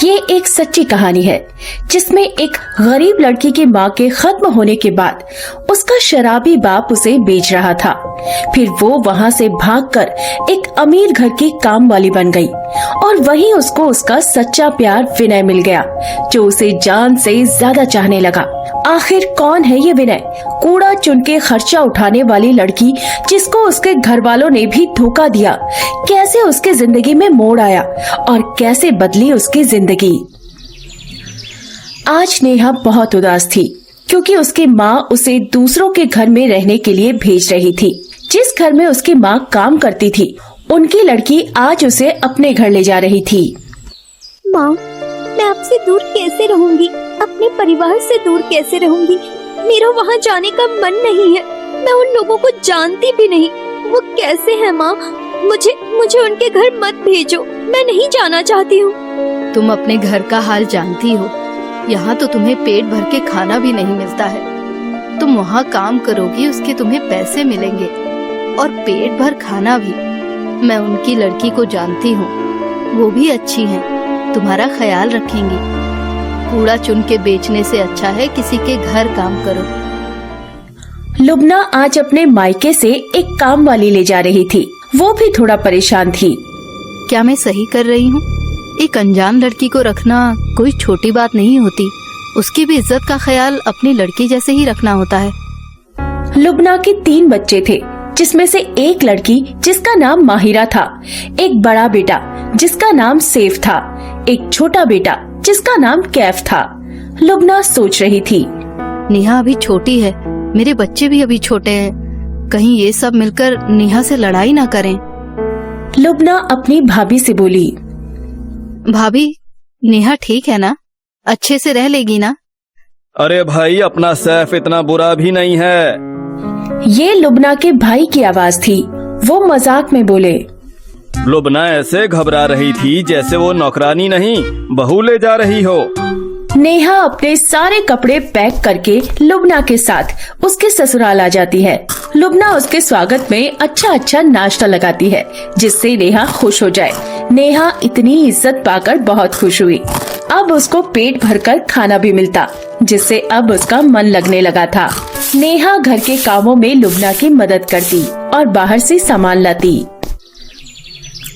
ये एक सच्ची कहानी है जिसमें एक गरीब लड़की की माँ के खत्म होने के बाद उसका शराबी बाप उसे बेच रहा था। फिर वो वहाँ से भागकर एक अमीर घर की काम वाली बन गई और वहीं उसको उसका सच्चा प्यार विनय मिल गया, जो उसे जान से ज्यादा चाहने लगा। आखिर कौन है ये विनय, कूड़ा चुन के खर्चा उठाने वाली लड़की जिसको उसके घर वालों ने भी धोखा दिया? कैसे उसके जिंदगी में मोड़ आया और कैसे बदली उसकी जिंदगी? आज नेहा बहुत उदास थी क्योंकि उसकी माँ उसे दूसरों के घर में रहने के लिए भेज रही थी। जिस घर में उसकी माँ काम करती थी, उनकी लड़की आज उसे अपने घर ले जा रही थी। माँ, मैं आपसे दूर कैसे रहूंगी? अपने परिवार से दूर कैसे रहूंगी? मेरा वहाँ जाने का मन नहीं है। मैं उन लोगों को जानती भी नहीं। वो कैसे हैं माँ? मुझे उनके घर मत भेजो। मैं नहीं जाना चाहती हूँ। तुम अपने घर का हाल जानती हो। यहाँ तो तुम्हें पेट भर के खाना भी नहीं मिलता है। तुम वहाँ काम करोगी, उसके तुम्हें पैसे मिलेंगे और पेट भर खाना भी। मैं उनकी लड़की को जानती हूँ, वो भी अच्छी हैं, तुम्हारा ख्याल रखेंगी। कूड़ा चुन के बेचने से अच्छा है किसी के घर काम करो। लुबना आज अपने मायके से एक काम वाली ले जा रही थी। वो भी थोड़ा परेशान थी। क्या मैं सही कर रही हूँ? एक अनजान लड़की को रखना कोई छोटी बात नहीं होती। उसकी भी इज्जत का ख्याल अपनी लड़की जैसे ही रखना होता है। लुबना के 3 बच्चे थे, जिसमें से एक लड़की जिसका नाम माहिरा था, एक बड़ा बेटा जिसका नाम सैफ था, एक छोटा बेटा जिसका नाम कैफ था। लुबना सोच रही थी, नेहा अभी छोटी है, मेरे बच्चे भी अभी छोटे हैं, कहीं ये सब मिलकर नेहा से लड़ाई ना करें। लुबना अपनी भाभी से बोली, भाभी, नेहा ठीक है ना? अच्छे से रह लेगी ना? अरे भाई, अपना सैफ इतना बुरा भी नहीं है। ये लुबना के भाई की आवाज थी। वो मजाक में बोले। लुबना ऐसे घबरा रही थी जैसे वो नौकरानी नहीं, बहू ले जा रही हो। नेहा अपने सारे कपड़े पैक करके लुबना के साथ उसके ससुराल आ जाती है। लुबना उसके स्वागत में अच्छा नाश्ता लगाती है जिससे नेहा खुश हो जाए। नेहा इतनी इज्जत पाकर बहुत खुश हुई। अब उसको पेट भरकर खाना भी मिलता, जिससे अब उसका मन लगने लगा था। नेहा घर के कामों में लुबना की मदद करती और बाहर से सामान लाती।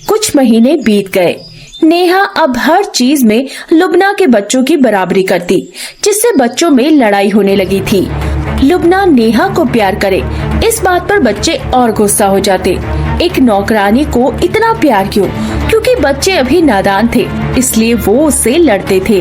कुछ महीने बीत गए। नेहा अब हर चीज में लुबना के बच्चों की बराबरी करती, जिससे बच्चों में लड़ाई होने लगी थी। लुबना नेहा को प्यार करे, इस बात पर बच्चे और गुस्सा हो जाते। एक नौकरानी को इतना प्यार क्यों? क्योंकि बच्चे अभी नादान थे, इसलिए वो उससे लड़ते थे।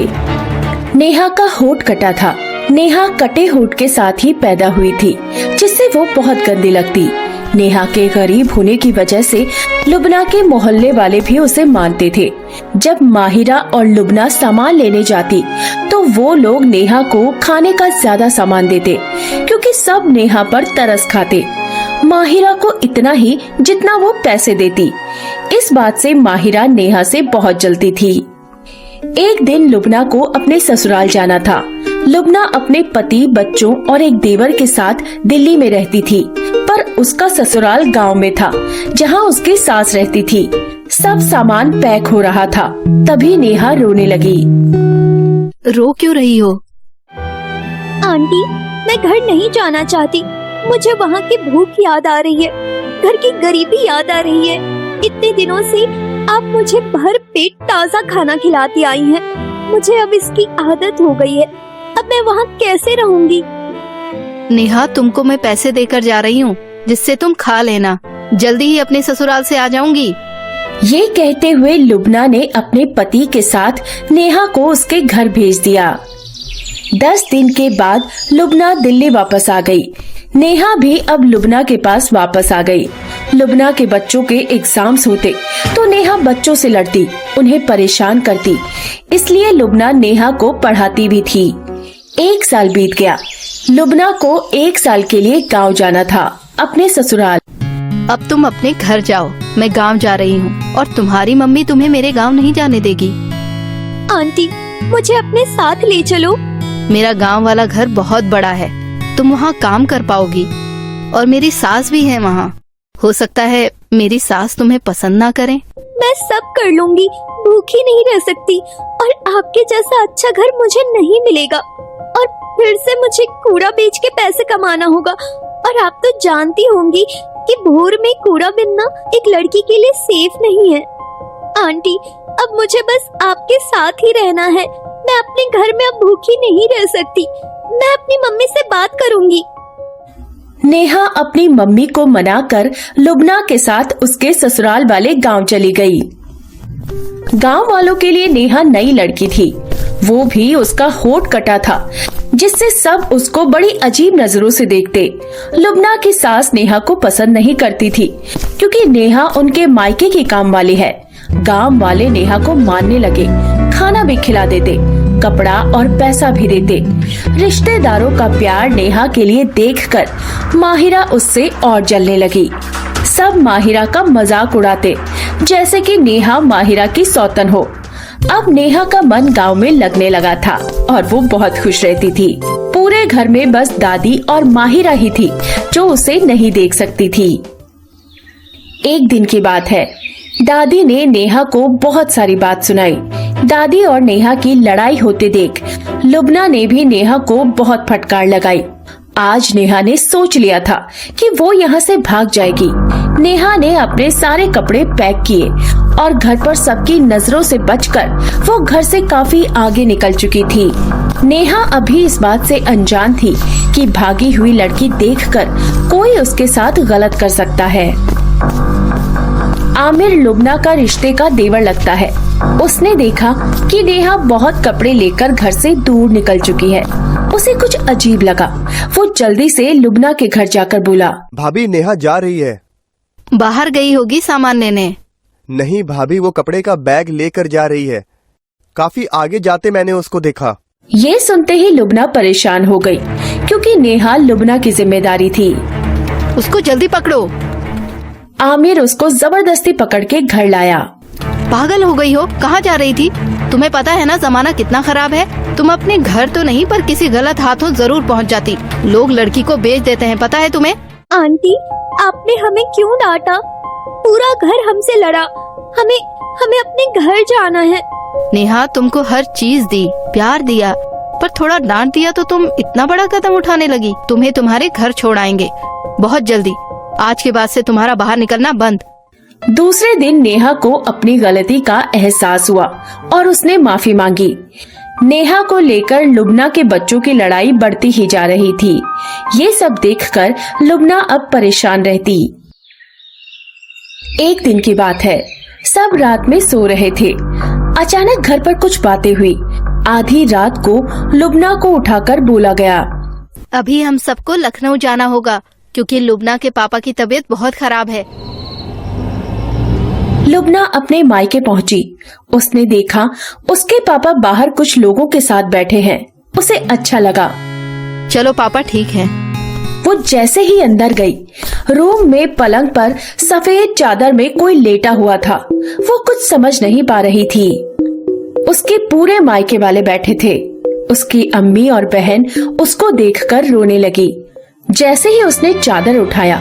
नेहा का होठ कटा था। नेहा कटे होठ के साथ ही पैदा हुई थी, जिससे वो बहुत गंदी लगती। नेहा के गरीब होने की वजह से लुबना के मोहल्ले वाले भी उसे मानते थे। जब माहिरा और लुबना सामान लेने जाती तो वो लोग नेहा को खाने का ज्यादा सामान देते, क्योंकि सब नेहा पर तरस खाते। माहिरा को इतना ही जितना वो पैसे देती। इस बात से माहिरा नेहा से बहुत जलती थी। एक दिन लुबना को अपने ससुराल जाना था। लुबना अपने पति, बच्चों और एक देवर के साथ दिल्ली में रहती थी, पर उसका ससुराल गांव में था, जहां उसकी सास रहती थी। सब सामान पैक हो रहा था, तभी नेहा रोने लगी। रो क्यों रही हो? आंटी, मैं घर नहीं जाना चाहती। मुझे वहाँ की भूख याद आ रही है, घर की गरीबी याद आ रही है। इतने दिनों से आप मुझे भर पेट ताज़ा खाना खिलाती आई हैं। मुझे अब इसकी आदत हो गई है। अब मैं वहाँ कैसे रहूंगी? नेहा, तुमको मैं पैसे देकर जा रही हूँ, जिससे तुम खा लेना। जल्दी ही अपने ससुराल से आ जाऊंगी। ये कहते हुए लुबना ने अपने पति के साथ नेहा को उसके घर भेज दिया। 10 दिन के बाद लुबना दिल्ली वापस आ गई। नेहा भी अब लुबना के पास वापस आ गई। लुबना के बच्चों के एग्जाम्स होते तो नेहा बच्चों से लड़ती, उन्हें परेशान करती, इसलिए लुबना नेहा को पढ़ाती भी थी। 1 साल बीत गया। लुबना को 1 साल के लिए गांव जाना था, अपने ससुराल। अब तुम अपने घर जाओ, मैं गांव जा रही हूँ और तुम्हारी मम्मी तुम्हें मेरे गांव नहीं जाने देगी। आंटी, मुझे अपने साथ ले चलो। मेरा गांव वाला घर बहुत बड़ा है, तुम वहाँ काम कर पाओगी और मेरी सास भी है वहाँ। हो सकता है मेरी सास तुम्हें पसंद ना करें। मैं सब कर लूंगी, भूखी नहीं रह सकती और आपके जैसा अच्छा घर मुझे नहीं मिलेगा और फिर से मुझे कूड़ा बेच के पैसे कमाना होगा। और आप तो जानती होंगी कि भोर में कूड़ा बिनना एक लड़की के लिए सेफ नहीं है। आंटी, अब मुझे बस आपके साथ ही रहना है। मैं अपने घर में अब भूखी नहीं रह सकती। मैं अपनी मम्मी से बात करूंगी। नेहा अपनी मम्मी को मनाकर लुबना के साथ उसके ससुराल वाले गांव चली गई। गांव वालों के लिए नेहा नई लड़की थी, वो भी उसका होठ कटा था, जिससे सब उसको बड़ी अजीब नजरों से देखते। लुबना की सास नेहा को पसंद नहीं करती थी, क्योंकि नेहा उनके मायके की काम वाली है। गांव वाले नेहा को मानने लगे, खाना भी खिला देते, कपड़ा और पैसा भी देते। रिश्तेदारों का प्यार नेहा के लिए देखकर माहिरा उससे और जलने लगी। सब माहिरा का मजाक उड़ाते, जैसे कि नेहा माहिरा की सौतन हो। अब नेहा का मन गांव में लगने लगा था और वो बहुत खुश रहती थी। पूरे घर में बस दादी और माहिरा ही थी जो उसे नहीं देख सकती थी। एक दिन की बात है, दादी ने नेहा को बहुत सारी बात सुनाई। दादी और नेहा की लड़ाई होते देख लुबना ने भी नेहा को बहुत फटकार लगाई। आज नेहा ने सोच लिया था कि वो यहाँ से भाग जाएगी। नेहा ने अपने सारे कपड़े पैक किए और घर पर सबकी नजरों से बचकर वो घर से काफी आगे निकल चुकी थी। नेहा अभी इस बात से अनजान थी कि भागी हुई लड़की देखकर कोई उसके साथ गलत कर सकता है। आमिर लुबना का रिश्ते का देवर लगता है। उसने देखा कि नेहा बहुत कपड़े लेकर घर से दूर निकल चुकी है। उसे कुछ अजीब लगा। वो जल्दी से लुबना के घर जाकर बोला, भाभी नेहा जा रही है। बाहर गई होगी सामान लेने। नहीं भाभी, वो कपड़े का बैग लेकर जा रही है। काफी आगे जाते मैंने उसको देखा। ये सुनते ही लुबना परेशान हो गई, क्योंकि नेहा लुबना की जिम्मेदारी थी। उसको जल्दी पकड़ो। आमिर उसको जबरदस्ती पकड़ के घर लाया। पागल हो गई हो, कहाँ जा रही थी? तुम्हें पता है ना जमाना कितना खराब है। तुम अपने घर तो नहीं पर किसी गलत हाथों जरूर पहुँच जाती। लोग लड़की को बेच देते हैं, पता है तुम्हें? आंटी, आपने हमें क्यों डांटा? पूरा घर हमसे लड़ा। हमें अपने घर जाना है। नेहा तुमको हर चीज दी, प्यार दिया, पर थोड़ा डांट दिया तो तुम इतना बड़ा कदम उठाने लगी। तुम्हें तुम्हारे घर छोड़ आएंगे बहुत जल्दी। आज के बाद से तुम्हारा बाहर निकलना बंद। दूसरे दिन नेहा को अपनी गलती का एहसास हुआ और उसने माफी मांगी। नेहा को लेकर लुबना के बच्चों की लड़ाई बढ़ती ही जा रही थी। ये सब देखकर लुबना अब परेशान रहती। एक दिन की बात है, सब रात में सो रहे थे। अचानक घर पर कुछ बातें हुई। आधी रात को लुबना को उठाकर बोला गया, अभी हम सबको लखनऊ जाना होगा क्योंकि लुबना के पापा की तबीयत बहुत खराब है। लुबना अपने मायके पहुंची। उसने देखा उसके पापा बाहर कुछ लोगों के साथ बैठे हैं। उसे अच्छा लगा। चलो पापा ठीक है। वो जैसे ही अंदर गई, रूम में पलंग पर सफेद चादर में कोई लेटा हुआ था। वो कुछ समझ नहीं पा रही थी। उसके पूरे मायके वाले बैठे थे। उसकी अम्मी और बहन उसको देखकर रोने लगी। जैसे ही उसने चादर उठाया,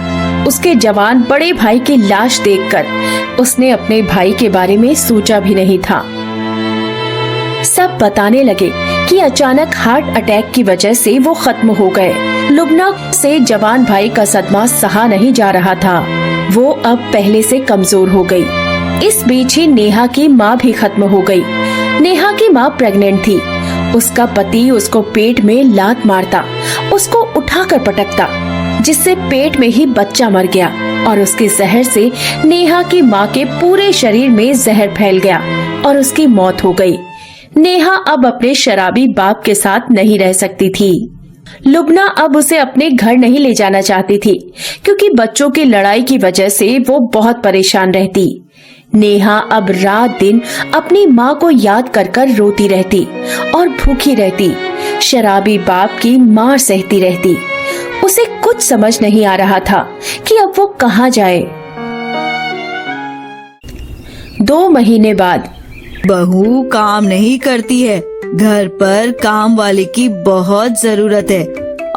उसके जवान बड़े भाई की लाश देखकर उसने अपने भाई के बारे में सोचा भी नहीं था। सब बताने लगे कि अचानक हार्ट अटैक की वजह से वो खत्म हो गए। लुबना से जवान भाई का सदमा सहा नहीं जा रहा था। वो अब पहले से कमजोर हो गई। इस बीच ही नेहा की माँ भी खत्म हो गई। नेहा की माँ प्रेग्नेंट थी। उसका पति उसको पेट में लात मारता, उसको उठाकर पटकता, जिससे पेट में ही बच्चा मर गया और उसके जहर से नेहा की माँ के पूरे शरीर में जहर फैल गया और उसकी मौत हो गई। नेहा अब अपने शराबी बाप के साथ नहीं रह सकती थी। लुबना अब उसे अपने घर नहीं ले जाना चाहती थी, क्योंकि बच्चों की लड़ाई की वजह से वो बहुत परेशान रहती। नेहा अब रात दिन अपनी माँ को याद कर कर रोती रहती और भूखी रहती, शराबी बाप की मार सहती रहती। उसे कुछ समझ नहीं आ रहा था कि अब वो कहाँ जाए। 2 महीने बाद, बहू काम नहीं करती है, घर पर काम वाले की बहुत जरूरत है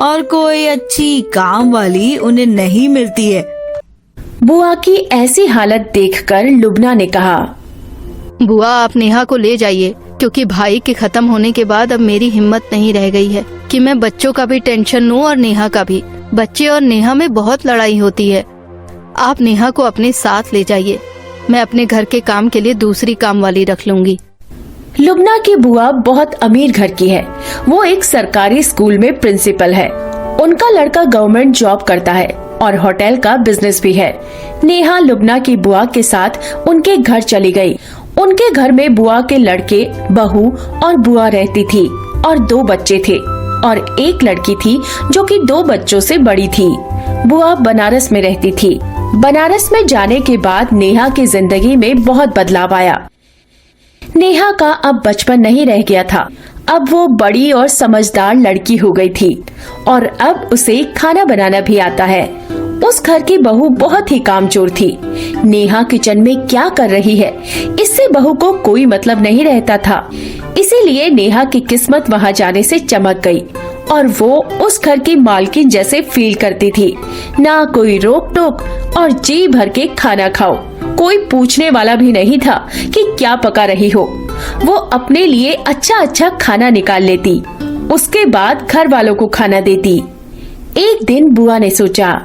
और कोई अच्छी काम वाली उन्हें नहीं मिलती है। बुआ की ऐसी हालत देखकर लुबना ने कहा, बुआ आप नेहा को ले जाइए, क्योंकि भाई के खत्म होने के बाद अब मेरी हिम्मत नहीं रह गई है कि मैं बच्चों का भी टेंशन लूं और नेहा का भी। बच्चे और नेहा में बहुत लड़ाई होती है। आप नेहा को अपने साथ ले जाइए, मैं अपने घर के काम के लिए दूसरी काम वाली रख लूंगी। लुबना की बुआ बहुत अमीर घर की है। वो एक सरकारी स्कूल में प्रिंसिपल है। उनका लड़का गवर्नमेंट जॉब करता है और होटल का बिजनेस भी है। नेहा लुबना की बुआ के साथ उनके घर चली गई। उनके घर में बुआ के लड़के, बहू और बुआ रहती थी और 2 बच्चे थे और एक लड़की थी जो कि 2 बच्चों से बड़ी थी। बुआ बनारस में रहती थी। बनारस में जाने के बाद नेहा की जिंदगी में बहुत बदलाव आया। नेहा का अब बचपन नहीं रह गया था। अब वो बड़ी और समझदार लड़की हो गई थी और अब उसे खाना बनाना भी आता है। उस घर की बहू बहुत ही कामचोर थी। नेहा किचन में क्या कर रही है, इससे बहू को कोई मतलब नहीं रहता था। इसीलिए नेहा की किस्मत वहाँ जाने से चमक गई और वो उस घर की मालकिन जैसे फील करती थी। ना कोई रोक टोक और जी भर के खाना खाओ। कोई पूछने वाला भी नहीं था कि क्या पका रही हो। वो अपने लिए अच्छा खाना निकाल लेती, उसके बाद घर वालों को खाना देती। एक दिन बुआ ने सोचा,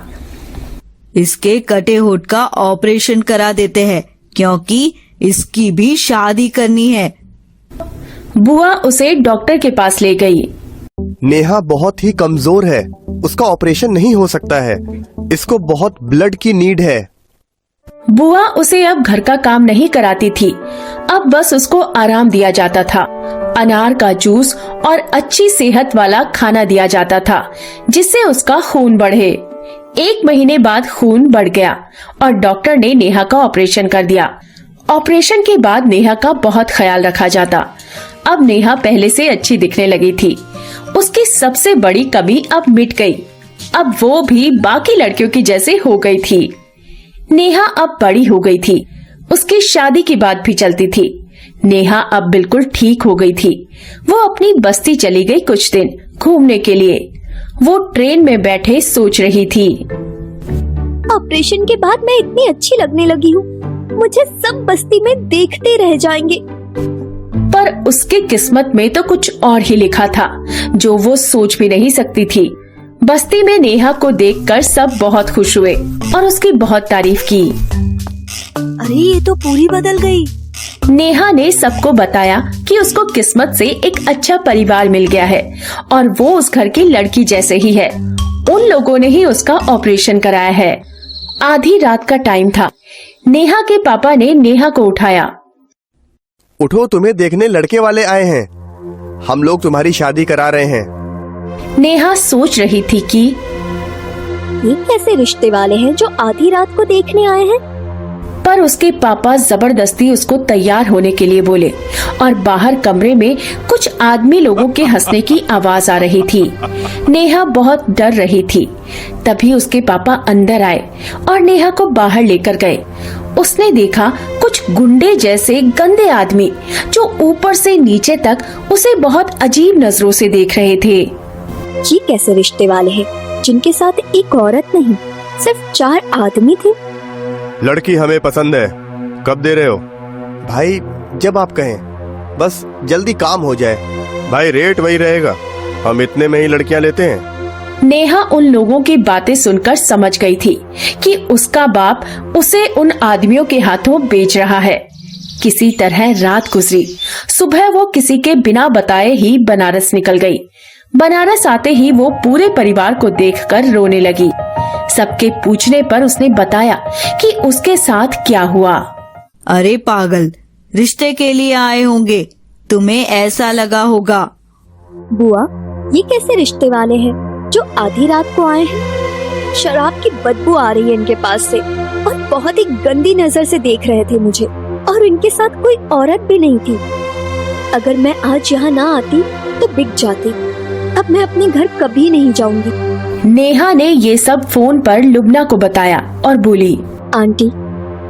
इसके कटे होठ का ऑपरेशन करा देते हैं, क्योंकि इसकी भी शादी करनी है। बुआ उसे डॉक्टर के पास ले गई। नेहा बहुत ही कमजोर है, उसका ऑपरेशन नहीं हो सकता है। इसको बहुत ब्लड की नीड है। बुआ उसे अब घर का काम नहीं कराती थी। अब बस उसको आराम दिया जाता था। अनार का जूस और अच्छी सेहत वाला खाना दिया जाता था, जिससे उसका खून बढ़े। 1 महीने बाद खून बढ़ गया और डॉक्टर ने नेहा का ऑपरेशन कर दिया। ऑपरेशन के बाद नेहा का बहुत ख्याल रखा जाता। अब नेहा पहले से अच्छी दिखने लगी थी। उसकी सबसे बड़ी कमी अब मिट गई। अब वो भी बाकी लड़कियों की जैसे हो गई थी। नेहा अब बड़ी हो गई थी। उसकी शादी की बात भी चलती थी। नेहा अब बिल्कुल ठीक हो गई थी। वो अपनी बस्ती चली गई कुछ दिन घूमने के लिए। वो ट्रेन में बैठे सोच रही थी, ऑपरेशन के बाद मैं इतनी अच्छी लगने लगी हूँ, मुझे सब बस्ती में देखते रह जाएंगे। पर उसके किस्मत में तो कुछ और ही लिखा था, जो वो सोच भी नहीं सकती थी। बस्ती में नेहा को देखकर सब बहुत खुश हुए और उसकी बहुत तारीफ की। अरे ये तो पूरी बदल गई। नेहा ने सबको बताया कि उसको किस्मत से एक अच्छा परिवार मिल गया है और वो उस घर की लड़की जैसे ही है। उन लोगों ने ही उसका ऑपरेशन कराया है। आधी रात का टाइम था। नेहा के पापा ने नेहा को उठाया। उठो, तुम्हें देखने लड़के वाले आए हैं। हम लोग तुम्हारी शादी करा रहे हैं। नेहा सोच रही थी कि ये कैसे रिश्ते वाले हैं जो आधी रात को देखने आए हैं। पर उसके पापा जबरदस्ती उसको तैयार होने के लिए बोले और बाहर कमरे में कुछ आदमी लोगों के हंसने की आवाज आ रही थी। नेहा बहुत डर रही थी। तभी उसके पापा अंदर आए और नेहा को बाहर लेकर गए। उसने देखा कुछ गुंडे जैसे गंदे आदमी जो ऊपर से नीचे तक उसे बहुत अजीब नजरों से देख रहे थे। ये कैसे रिश्ते वाले हैं जिनके साथ एक औरत नहीं, सिर्फ 4 आदमी थे। लड़की हमें पसंद है। कब दे रहे हो? भाई जब आप कहें, बस जल्दी काम हो जाए। भाई रेट वही रहेगा, हम इतने में ही लड़कियां लेते हैं। नेहा उन लोगों की बातें सुनकर समझ गई थी कि उसका बाप उसे उन आदमियों के हाथों बेच रहा है। किसी तरह रात गुजरी। सुबह वो किसी के बिना बताए ही बनारस निकल गई। बनारस आते ही वो पूरे परिवार को देखकर रोने लगी। सबके पूछने पर उसने बताया कि उसके साथ क्या हुआ। अरे पागल, रिश्ते के लिए आए होंगे, तुम्हें ऐसा लगा होगा। बुआ, ये कैसे रिश्ते वाले हैं जो आधी रात को आए हैं? शराब की बदबू आ रही है इनके पास से और बहुत ही गंदी नजर से देख रहे थे मुझे और इनके साथ कोई औरत भी नहीं थी। अगर मैं आज यहाँ ना आती तो बिक जाती। अब मैं अपने घर कभी नहीं जाऊंगी। नेहा ने ये सब फोन पर लुबना को बताया और बोली, आंटी,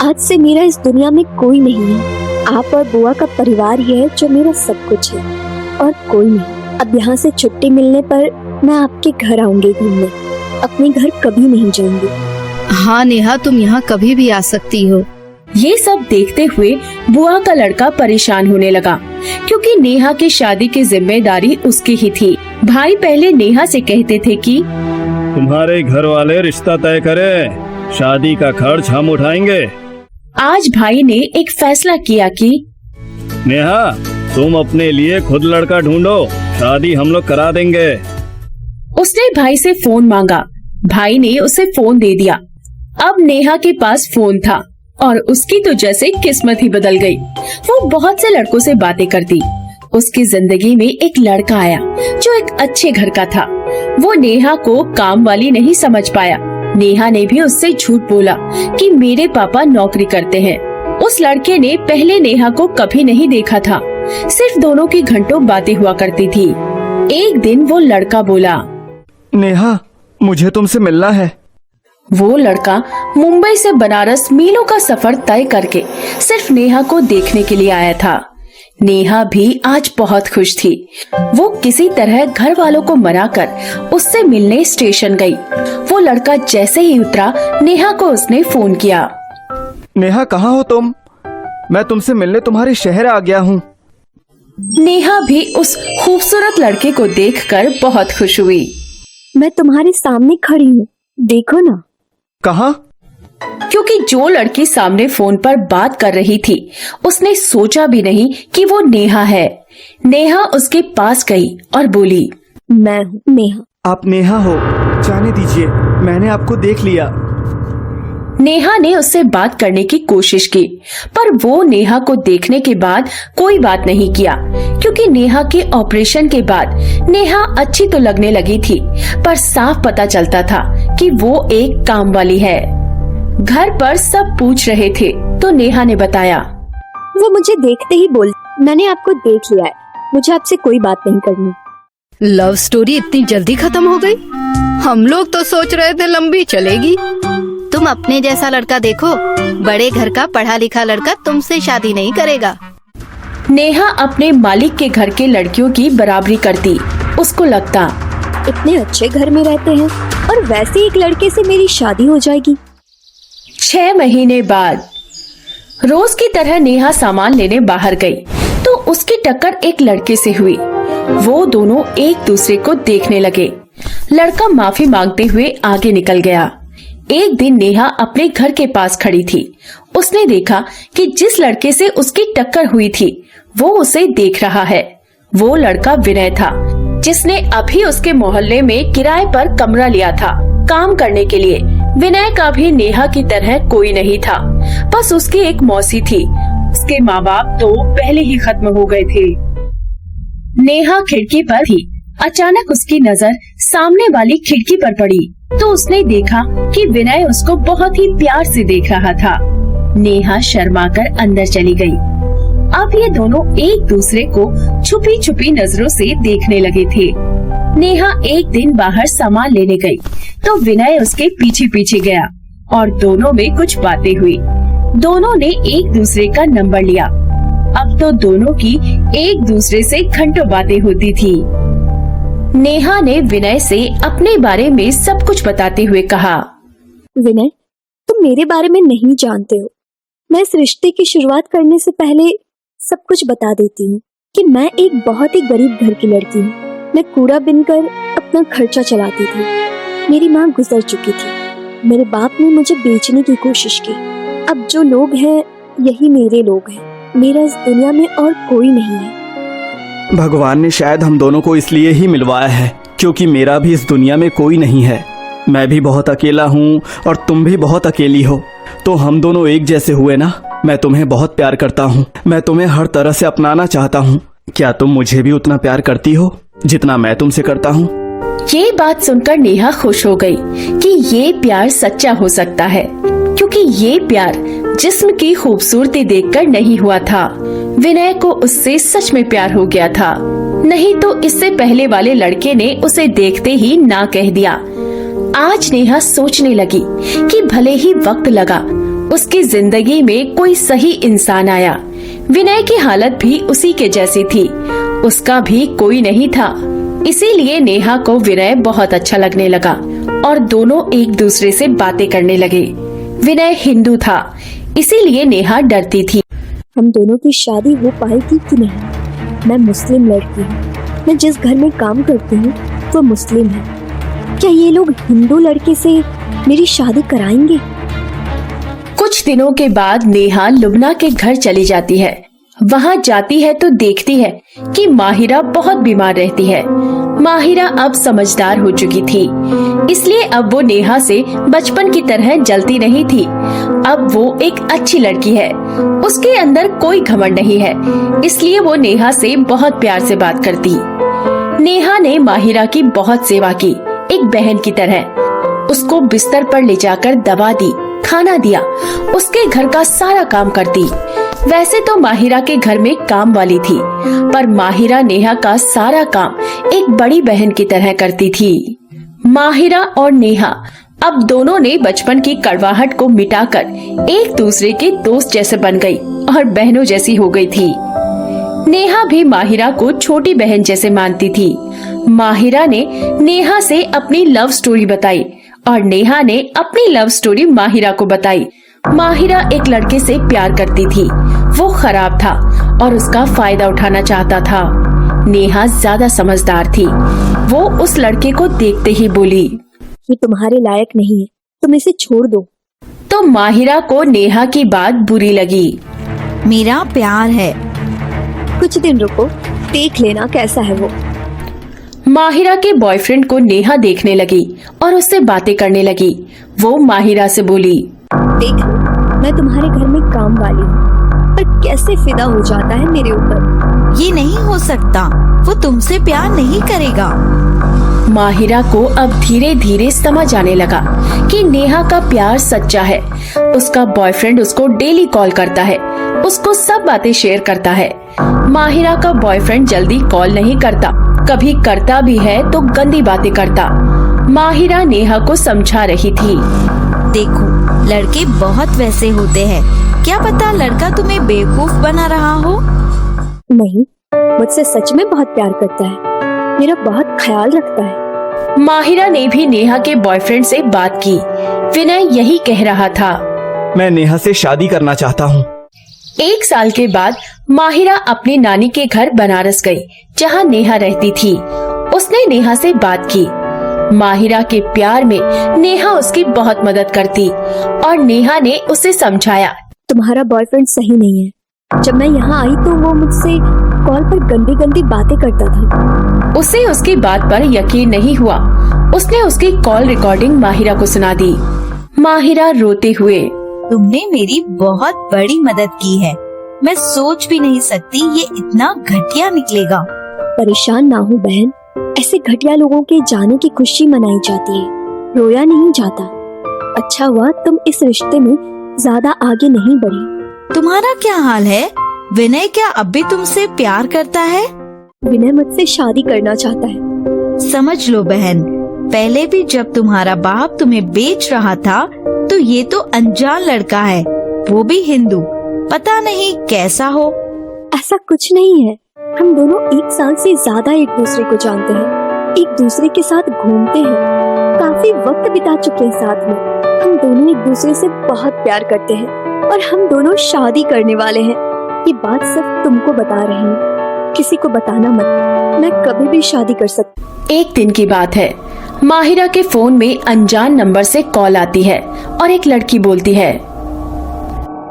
आज से मेरा इस दुनिया में कोई नहीं है। आप और बुआ का परिवार ही है जो मेरा सब कुछ है और कोई नहीं। अब यहाँ से छुट्टी मिलने पर मैं आपके घर आऊंगी घूमने। अपने घर कभी नहीं जाऊंगी। हाँ नेहा, तुम यहाँ कभी भी आ सकती हो। ये सब देखते हुए बुआ का लड़का परेशान होने लगा, क्योंकि नेहा की शादी की जिम्मेदारी उसकी ही थी। भाई पहले नेहा से कहते थे कि तुम्हारे घर वाले रिश्ता तय करें, शादी का खर्च हम उठाएंगे। आज भाई ने एक फैसला किया कि नेहा, तुम अपने लिए खुद लड़का ढूंढो, शादी हम लोग करा देंगे। उसने भाई से फोन मांगा। भाई ने उसे फोन दे दिया। अब नेहा के पास फोन था और उसकी तो जैसे किस्मत ही बदल गई। वो बहुत से लड़कों से बातें करती। उसकी जिंदगी में एक लड़का आया जो एक अच्छे घर का था। वो नेहा को काम वाली नहीं समझ पाया। नेहा ने भी उससे झूठ बोला कि मेरे पापा नौकरी करते हैं। उस लड़के ने पहले नेहा को कभी नहीं देखा था, सिर्फ दोनों की घंटों बातें हुआ करती थी। एक दिन वो लड़का बोला, नेहा, मुझे तुमसे मिलना है। वो लड़का मुंबई से बनारस मीलों का सफर तय करके सिर्फ नेहा को देखने के लिए आया था। नेहा भी आज बहुत खुश थी। वो किसी तरह घर वालों को मनाकर उससे मिलने स्टेशन गई। वो लड़का जैसे ही उतरा, नेहा को उसने फोन किया। नेहा, कहाँ हो तुम? मैं तुमसे मिलने तुम्हारे शहर आ गया हूँ। नेहा भी उस खूबसूरत लड़के को देखकर बहुत खुश हुई। मैं तुम्हारे सामने खड़ी हूँ, देखो ना। कहाँ? क्योंकि जो लड़की सामने फोन पर बात कर रही थी, उसने सोचा भी नहीं कि वो नेहा है। नेहा उसके पास गई और बोली, मैं हूँ नेहा। आप नेहा हो? जाने दीजिए, मैंने आपको देख लिया। नेहा ने उससे बात करने की कोशिश की, पर वो नेहा को देखने के बाद कोई बात नहीं किया, क्योंकि नेहा के ऑपरेशन के बाद नेहा अच्छी तो लगने लगी थी, पर साफ पता चलता था कि वो एक काम वाली है। घर पर सब पूछ रहे थे तो नेहा ने बताया, वो मुझे देखते ही बोल, मैंने आपको देख लिया है, मुझे आपसे कोई बात नहीं करनी। लव स्टोरी इतनी जल्दी खत्म हो गई? हम लोग तो सोच रहे थे लंबी चलेगी। तुम अपने जैसा लड़का देखो, बड़े घर का पढ़ा लिखा लड़का तुमसे शादी नहीं करेगा। नेहा अपने मालिक के घर के लड़कियों की बराबरी करती। उसको लगता, इतने अच्छे घर में रहते हैं और वैसे एक लड़के से मेरी शादी हो जाएगी। 6 महीने बाद रोज की तरह नेहा सामान लेने बाहर गई तो उसकी टक्कर एक लड़के से हुई। वो दोनों एक दूसरे को देखने लगे। लड़का माफी मांगते हुए आगे निकल गया। एक दिन नेहा अपने घर के पास खड़ी थी। उसने देखा कि जिस लड़के से उसकी टक्कर हुई थी वो उसे देख रहा है। वो लड़का विनय था, जिसने अभी उसके मोहल्ले में किराए पर कमरा लिया था काम करने के लिए। विनय का भी नेहा की तरह कोई नहीं था, बस उसकी एक मौसी थी। उसके माँ बाप तो पहले ही खत्म हो गए थे। नेहा खिड़की पर थी। अचानक उसकी नजर सामने वाली खिड़की पर पड़ी तो उसने देखा कि विनय उसको बहुत ही प्यार से देख रहा था। नेहा शर्माकर अंदर चली गई। अब ये दोनों एक दूसरे को छुपी छुपी नजरों से देखने लगे थे। नेहा एक दिन बाहर सामान लेने गई तो विनय उसके पीछे पीछे गया और दोनों में कुछ बातें हुई। दोनों ने एक दूसरे का नंबर लिया। अब तो दोनों की एक दूसरे से घंटों बातें होती थी। नेहा ने विनय से अपने बारे में सब कुछ बताते हुए कहा, विनय, तुम मेरे बारे में नहीं जानते हो। मैं इस रिश्ते की शुरुआत करने से पहले सब कुछ बता देती हूँ कि मैं एक बहुत ही गरीब घर की लड़की हूँ। मैं कूड़ा बिनकर अपना खर्चा चलाती थी। मेरी माँ गुजर चुकी थी। मेरे बाप ने मुझे बेचने की कोशिश की। अब जो लोग हैं यही मेरे लोग हैं। मेरा इस दुनिया में और कोई नहीं है। भगवान ने शायद हम दोनों को इसलिए ही मिलवाया है क्योंकि मेरा भी इस दुनिया में कोई नहीं है। मैं भी बहुत अकेला हूँ और तुम भी बहुत अकेली हो, तो हम दोनों एक जैसे हुए ना। मैं तुम्हें बहुत प्यार करता हूँ। मैं तुम्हें हर तरह से अपनाना चाहता हूँ। क्या तुम मुझे भी उतना प्यार करती हो जितना मैं तुमसे करता हूँ? ये बात सुनकर नेहा खुश हो गई कि ये प्यार सच्चा हो सकता है, क्योंकि ये प्यार जिस्म की खूबसूरती देखकर नहीं हुआ था। विनय को उससे सच में प्यार हो गया था, नहीं तो इससे पहले वाले लड़के ने उसे देखते ही ना कह दिया। आज नेहा सोचने लगी कि भले ही वक्त लगा, उसकी जिंदगी में कोई सही इंसान आया। विनय की हालत भी उसी के जैसी थी, उसका भी कोई नहीं था। इसीलिए नेहा को विनय बहुत अच्छा लगने लगा। और दोनों एक दूसरे से बातें करने लगे। विनय हिंदू था, इसीलिए नेहा डरती थी। हम दोनों की शादी हो पाएगी कि नहीं? मैं मुस्लिम लड़की हूँ, मैं जिस घर में काम करती हूँ वो मुस्लिम है। क्या ये लोग हिंदू लड़के से मेरी शादी कराएंगे? कुछ दिनों के बाद नेहा लुबना के घर चली जाती है। वहाँ जाती है तो देखती है कि माहिरा बहुत बीमार रहती है। माहिरा अब समझदार हो चुकी थी, इसलिए अब वो नेहा से बचपन की तरह जलती नहीं थी। अब वो एक अच्छी लड़की है, उसके अंदर कोई घमंड नहीं है, इसलिए वो नेहा से बहुत प्यार से बात करती। नेहा ने माहिरा की बहुत सेवा की, एक बहन की तरह। उसको बिस्तर पर ले जाकर दवा दी, खाना दिया, उसके घर का सारा काम करती। वैसे तो माहिरा के घर में काम वाली थी, पर माहिरा नेहा का सारा काम एक बड़ी बहन की तरह करती थी। माहिरा और नेहा अब दोनों ने बचपन की कड़वाहट को मिटाकर एक दूसरे के दोस्त जैसे बन गई और बहनों जैसी हो गई थी। नेहा भी माहिरा को छोटी बहन जैसे मानती थी। माहिरा ने नेहा से अपनी लव स्टोरी बताई और नेहा ने अपनी लव स्टोरी माहिरा को बताई। माहिरा एक लड़के से प्यार करती थी, वो खराब था और उसका फायदा उठाना चाहता था। नेहा ज्यादा समझदार थी, वो उस लड़के को देखते ही बोली, ये तुम्हारे लायक नहीं है, तुम इसे छोड़ दो। तो माहिरा को नेहा की बात बुरी लगी। मेरा प्यार है। कुछ दिन रुको, देख लेना कैसा है वो। माहिरा के बॉयफ्रेंड को नेहा देखने लगी और उससे बातें करने लगी। वो माहिरा से बोली, देख लो, मैं तुम्हारे घर में काम वाली हूँ, पर कैसे फिदा हो जाता है मेरे ऊपर। ये नहीं हो सकता, वो तुमसे प्यार नहीं करेगा। माहिरा को अब धीरे धीरे समझ आने लगा कि नेहा का प्यार सच्चा है। उसका बॉयफ्रेंड उसको डेली कॉल करता है, उसको सब बातें शेयर करता है। माहिरा का बॉयफ्रेंड जल्दी कॉल नहीं करता, कभी करता भी है तो गंदी बातें करता। माहिरा नेहा को समझा रही थी, देखो, लड़के बहुत वैसे होते हैं, क्या पता लड़का तुम्हें बेवकूफ बना रहा हो। नहीं, मुझसे सच में बहुत प्यार करता है, मेरा बहुत ख्याल रखता है। माहिरा ने भी नेहा के बॉयफ्रेंड से बात की। विनय यही कह रहा था, मैं नेहा से शादी करना चाहता हूँ। 1 साल के बाद माहिरा अपनी नानी के घर बनारस गई, जहाँ नेहा रहती थी। उसने नेहा से बात की। माहिरा के प्यार में नेहा उसकी बहुत मदद करती और नेहा ने उसे समझाया, तुम्हारा बॉयफ्रेंड सही नहीं है। जब मैं यहाँ आई तो वो मुझसे कॉल पर गंदी गंदी बातें करता था। उसे उसकी बात पर यकीन नहीं हुआ। उसने उसकी कॉल रिकॉर्डिंग माहिरा को सुना दी। माहिरा रोते हुए, तुमने मेरी बहुत बड़ी मदद की है, मैं सोच भी नहीं सकती ये इतना घटिया निकलेगा। परेशान ना हो बहन, ऐसे घटिया लोगों के जाने की खुशी मनाई जाती है, रोया नहीं जाता। अच्छा हुआ तुम इस रिश्ते में ज्यादा आगे नहीं बढ़ी। तुम्हारा क्या हाल है? विनय क्या अब भी तुमसे प्यार करता है? विनय मुझसे शादी करना चाहता है। समझ लो बहन, पहले भी जब तुम्हारा बाप तुम्हें बेच रहा था तो ये तो अनजान लड़का है, वो भी हिंदू, पता नहीं कैसा हो। ऐसा कुछ नहीं है, हम दोनों 1 साल से ज्यादा एक दूसरे को जानते हैं, एक दूसरे के साथ घूमते हैं, काफी वक्त बिता चुके हैं साथ में। हम दोनों एक दूसरे से बहुत प्यार करते हैं और हम दोनों शादी करने वाले हैं। ये बात सिर्फ तुमको बता रही हूँ, किसी को बताना मत, मैं कभी भी शादी कर सकती। एक दिन की बात है, माहिरा के फोन में अनजान नंबर से कॉल आती है और एक लड़की बोलती है,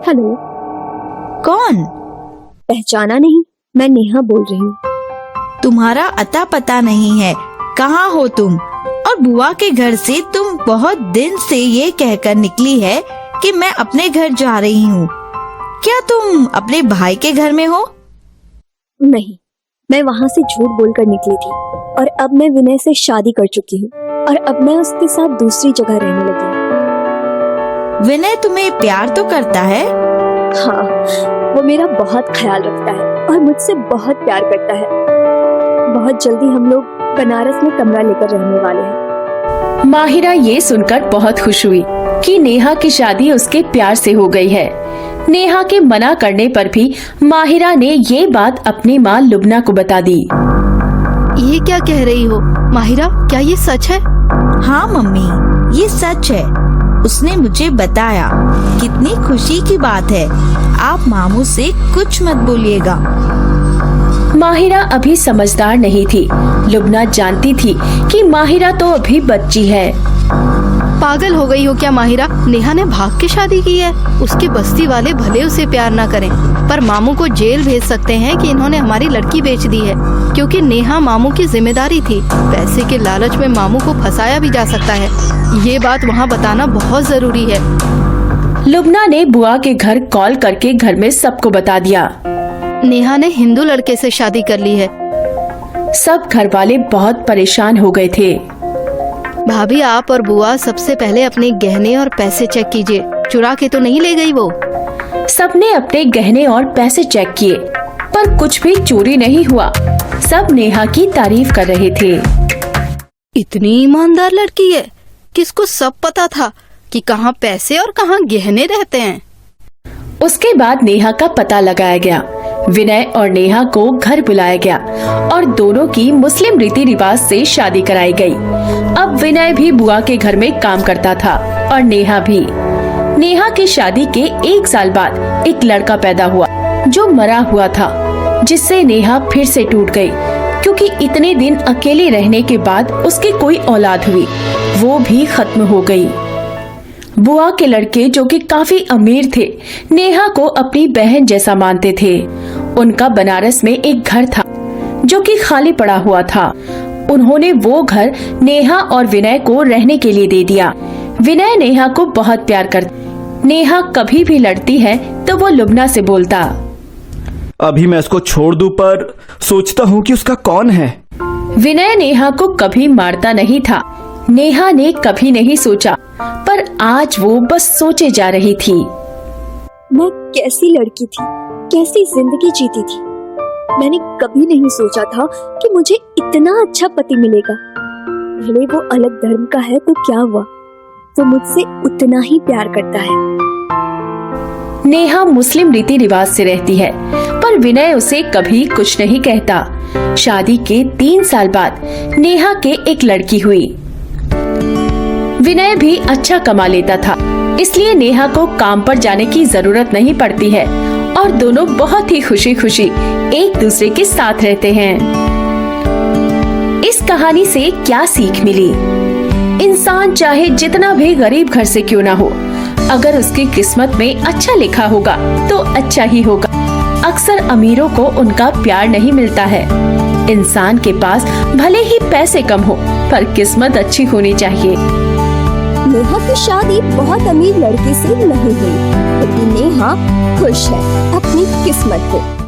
हेलो। कौन? पहचाना नहीं? मैं नेहा बोल रही हूँ। तुम्हारा अता पता नहीं है, कहाँ हो तुम? और बुआ के घर से तुम बहुत दिन से ये कहकर निकली है कि मैं अपने घर जा रही हूँ। क्या तुम अपने भाई के घर में हो? नहीं, मैं वहाँ से झूठ बोलकर निकली थी और अब मैं विनय से शादी कर चुकी हूँ और अब मैं उसके साथ दूसरी जगह रहने लगी हूँ। विनय तुम्हें प्यार तो करता है? हाँ, वो मेरा बहुत ख्याल रखता है और मुझसे बहुत प्यार करता है। बहुत जल्दी हम लोग बनारस में कमरा लेकर रहने वाले हैं। माहिरा ये सुनकर बहुत खुश हुई कि नेहा की शादी उसके प्यार से हो गई है। नेहा के मना करने पर भी माहिरा ने ये बात अपनी माँ लुबना को बता दी। ये क्या कह रही हो माहिरा, क्या ये सच है? हाँ मम्मी, ये सच है। उसने मुझे बताया। कितनी खुशी की बात है। आप मामू से कुछ मत बोलिएगा। माहिरा अभी समझदार नहीं थी। लुबना जानती थी कि माहिरा तो अभी बच्ची है। पागल हो गई हो क्या माहिरा? नेहा ने भाग के शादी की है। उसके बस्ती वाले भले उसे प्यार ना करें, पर मामू को जेल भेज सकते हैं कि इन्होंने हमारी लड़की बेच दी है, क्योंकि नेहा मामू की जिम्मेदारी थी। पैसे के लालच में मामू को फंसाया भी जा सकता है। ये बात वहाँ बताना बहुत जरूरी है। लुबना ने बुआ के घर कॉल करके घर में सबको बता दिया। नेहा ने हिंदू लड़के से शादी कर ली है। सब घर वाले बहुत परेशान हो गए थे। भाभी, आप और बुआ सबसे पहले अपने गहने और पैसे चेक कीजिए। चुरा के तो नहीं ले गई वो? सबने अपने गहने और पैसे चेक किए, पर कुछ भी चोरी नहीं हुआ। सब नेहा की तारीफ कर रहे थे। इतनी ईमानदार लड़की है। किसको सब पता था कि कहाँ पैसे और कहाँ गहने रहते हैं। उसके बाद नेहा का पता लगाया गया। विनय और नेहा को घर बुलाया गया और दोनों की मुस्लिम रीति रिवाज से शादी कराई गई। अब विनय भी बुआ के घर में काम करता था और नेहा भी। नेहा की शादी के 1 साल बाद एक लड़का पैदा हुआ जो मरा हुआ था, जिससे नेहा फिर से टूट गई, क्योंकि इतने दिन अकेले रहने के बाद उसकी कोई औलाद हुई, वो भी खत्म हो गई। बुआ के लड़के, जो कि काफी अमीर थे, नेहा को अपनी बहन जैसा मानते थे। उनका बनारस में एक घर था जो कि खाली पड़ा हुआ था। उन्होंने वो घर नेहा और विनय को रहने के लिए दे दिया। विनय नेहा को बहुत प्यार करता। नेहा कभी भी लड़ती है तो वो लुबना से बोलता, अभी मैं इसको छोड़ दूं, पर सोचता हूँ कि उसका कौन है। विनय नेहा को कभी मारता नहीं था। नेहा ने कभी नहीं सोचा, पर आज वो बस सोचे जा रही थी। मैं कैसी लड़की थी, कैसी जिंदगी जीती थी। मैंने कभी नहीं सोचा था कि मुझे इतना अच्छा पति मिलेगा। भले वो अलग धर्म का है तो क्या हुआ, वो मुझसे उतना ही प्यार करता है। नेहा मुस्लिम रीति रिवाज से रहती है, पर विनय उसे कभी कुछ नहीं कहता। शादी के 3 साल बाद नेहा के एक लड़की हुई। विनय भी अच्छा कमा लेता था, इसलिए नेहा को काम पर जाने की जरूरत नहीं पड़ती है और दोनों बहुत ही खुशी खुशी एक दूसरे के साथ रहते हैं। इस कहानी से क्या सीख मिली? इंसान चाहे जितना भी गरीब घर से क्यों ना हो, अगर उसकी किस्मत में अच्छा लिखा होगा तो अच्छा ही होगा। अक्सर अमीरों को उनका प्यार नहीं मिलता है। इंसान के पास भले ही पैसे कम हो, पर किस्मत अच्छी होनी चाहिए। नेहा की शादी बहुत अमीर लड़के से नहीं हुई, लेकिन नेहा खुश है अपनी किस्मत पे।